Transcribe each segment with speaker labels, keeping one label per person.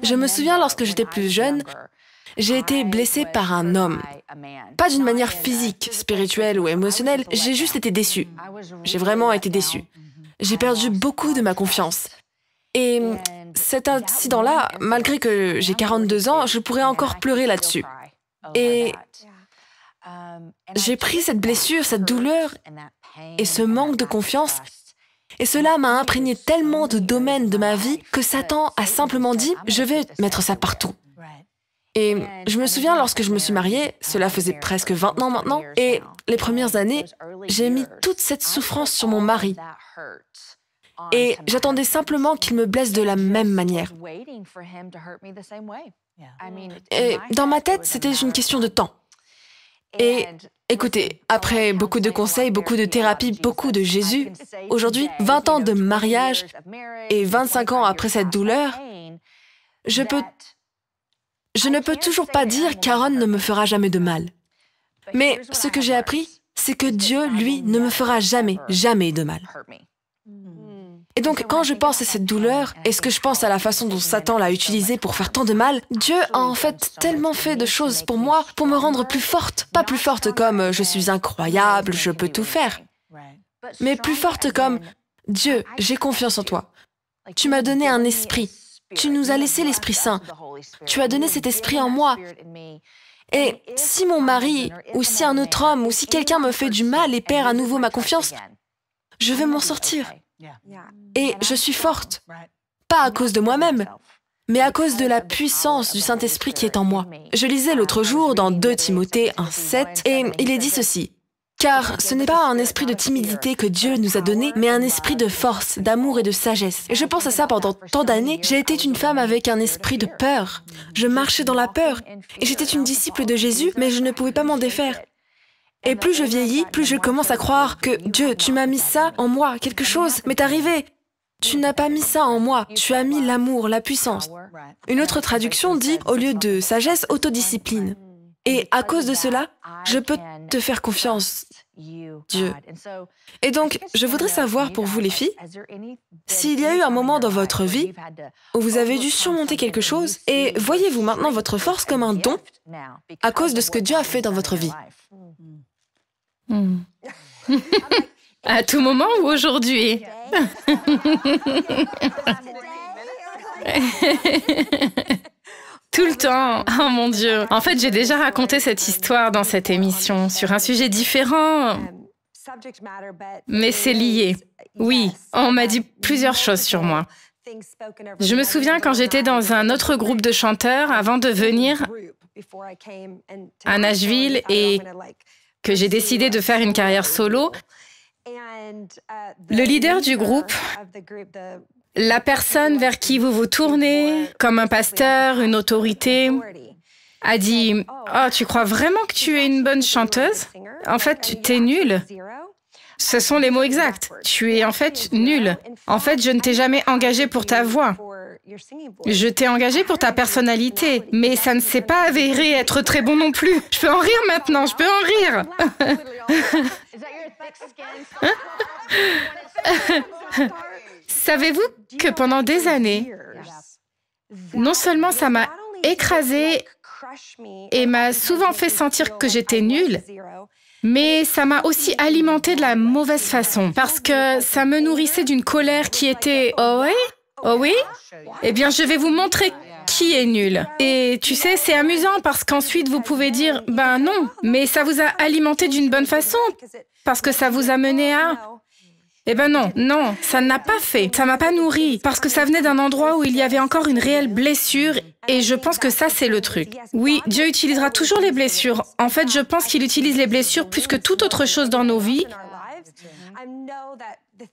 Speaker 1: Je me souviens lorsque j'étais plus jeune, j'ai été blessée par un homme. Pas d'une manière physique, spirituelle ou émotionnelle, j'ai juste été déçue. J'ai vraiment été déçue. J'ai perdu beaucoup de ma confiance. Et cet incident-là, malgré que j'ai 42 ans, je pourrais encore pleurer là-dessus. Et j'ai pris cette blessure, cette douleur et ce manque de confiance, et cela m'a imprégné tellement de domaines de ma vie que Satan a simplement dit « je vais mettre ça partout ». Et je me souviens lorsque je me suis mariée, cela faisait presque 20 ans maintenant, et les premières années, j'ai mis toute cette souffrance sur mon mari. Et j'attendais simplement qu'il me blesse de la même manière. Et dans ma tête, c'était une question de temps. Et écoutez, après beaucoup de conseils, beaucoup de thérapie, beaucoup de Jésus, aujourd'hui, 20 ans de mariage et 25 ans après cette douleur, je ne peux toujours pas dire qu'Aaron ne me fera jamais de mal. Mais ce que j'ai appris, c'est que Dieu, lui, ne me fera jamais, jamais de mal. Et donc, quand je pense à cette douleur, et ce que je pense à la façon dont Satan l'a utilisée pour faire tant de mal, Dieu a en fait tellement fait de choses pour moi, pour me rendre plus forte. Pas plus forte comme « je suis incroyable, je peux tout faire », mais plus forte comme « Dieu, j'ai confiance en toi. Tu m'as donné un esprit. Tu nous as laissé l'Esprit Saint. Tu as donné cet esprit en moi. Et si mon mari, ou si un autre homme, ou si quelqu'un me fait du mal et perd à nouveau ma confiance, je vais m'en sortir. Et je suis forte, pas à cause de moi-même, mais à cause de la puissance du Saint-Esprit qui est en moi. Je lisais l'autre jour dans 2 Timothée 1:7, et il est dit ceci. Car ce n'est pas un esprit de timidité que Dieu nous a donné, mais un esprit de force, d'amour et de sagesse. Et je pense à ça pendant tant d'années. J'ai été une femme avec un esprit de peur. Je marchais dans la peur. Et j'étais une disciple de Jésus, mais je ne pouvais pas m'en défaire. Et plus je vieillis, plus je commence à croire que Dieu, tu m'as mis ça en moi, quelque chose m'est arrivé. Tu n'as pas mis ça en moi, tu as mis l'amour, la puissance. Une autre traduction dit, au lieu de sagesse, autodiscipline. Et à cause de cela, je peux te faire confiance, Dieu. Et donc, je voudrais savoir pour vous les filles, s'il y a eu un moment dans votre vie où vous avez dû surmonter quelque chose, et voyez-vous maintenant votre force comme un don à cause de ce que Dieu a fait dans votre vie.
Speaker 2: À tout moment ou aujourd'hui? Tout le temps. Oh mon Dieu. En fait, j'ai déjà raconté cette histoire dans cette émission sur un sujet différent, mais c'est lié. Oui, on m'a dit plusieurs choses sur moi. Je me souviens quand j'étais dans un autre groupe de chanteurs avant de venir à Nashville et que j'ai décidé de faire une carrière solo. Le leader du groupe, la personne vers qui vous vous tournez, comme un pasteur, une autorité, a dit « Oh, tu crois vraiment que tu es une bonne chanteuse? En fait, tu es nulle. » Ce sont les mots exacts. Tu es en fait nulle. En fait, je ne t'ai jamais engagé pour ta voix. Je t'ai engagé pour ta personnalité, mais ça ne s'est pas avéré être très bon non plus. Je peux en rire maintenant, je peux en rire. Savez-vous que pendant des années, non seulement ça m'a écrasée et m'a souvent fait sentir que j'étais nulle, mais ça m'a aussi alimentée de la mauvaise façon, parce que ça me nourrissait d'une colère qui était « Oh oui? Oh oui? Eh bien, je vais vous montrer qui est nul. » Et tu sais, c'est amusant parce qu'ensuite vous pouvez dire « Ben non, mais ça vous a alimenté d'une bonne façon, parce que ça vous a mené à... » Eh ben non, non, ça ne l'a pas fait. Ça m'a pas nourri parce que ça venait d'un endroit où il y avait encore une réelle blessure et je pense que ça, c'est le truc. Oui, Dieu utilisera toujours les blessures. En fait, je pense qu'il utilise les blessures plus que toute autre chose dans nos vies.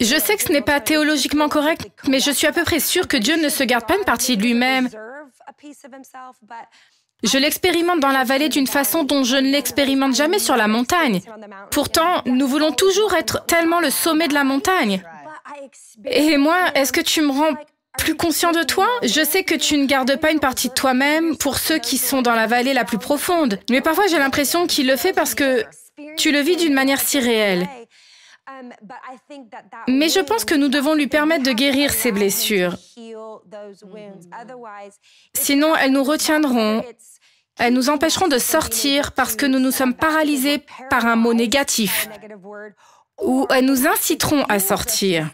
Speaker 2: Je sais que ce n'est pas théologiquement correct, mais je suis à peu près sûre que Dieu ne se garde pas une partie de lui-même. Je l'expérimente dans la vallée d'une façon dont je ne l'expérimente jamais sur la montagne. Pourtant, nous voulons toujours être tellement le sommet de la montagne. Et moi, est-ce que tu me rends plus conscient de toi? Je sais que tu ne gardes pas une partie de toi-même pour ceux qui sont dans la vallée la plus profonde. Mais parfois, j'ai l'impression qu'il le fait parce que tu le vis d'une manière si réelle. Mais je pense que nous devons lui permettre de guérir ses blessures. Sinon, elles nous retiendront. Elles nous empêcheront de sortir parce que nous nous sommes paralysés par un mot négatif. Ou elles nous inciteront à sortir.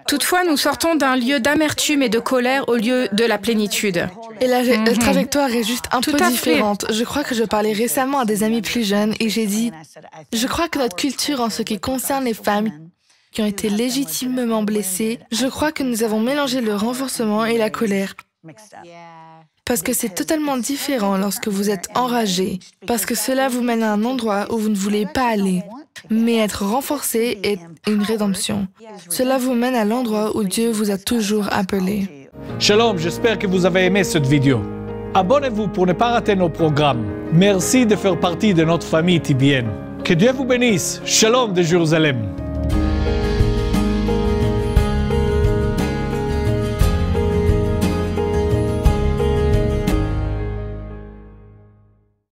Speaker 2: Toutefois, nous sortons d'un lieu d'amertume et de colère au lieu de la plénitude.
Speaker 3: Et la trajectoire est juste un peu différente.
Speaker 2: Fait.
Speaker 3: Je crois que je parlais récemment à des amis plus jeunes et j'ai dit, je crois que notre culture en ce qui concerne les femmes qui ont été légitimement blessées, je crois que nous avons mélangé le renforcement et la colère. Parce que c'est totalement différent lorsque vous êtes enragé, parce que cela vous mène à un endroit où vous ne voulez pas aller. Mais être renforcé est une rédemption. Cela vous mène à l'endroit où Dieu vous a toujours appelé.
Speaker 4: Shalom, j'espère que vous avez aimé cette vidéo. Abonnez-vous pour ne pas rater nos programmes. Merci de faire partie de notre famille TBN. Que Dieu vous bénisse. Shalom de Jérusalem.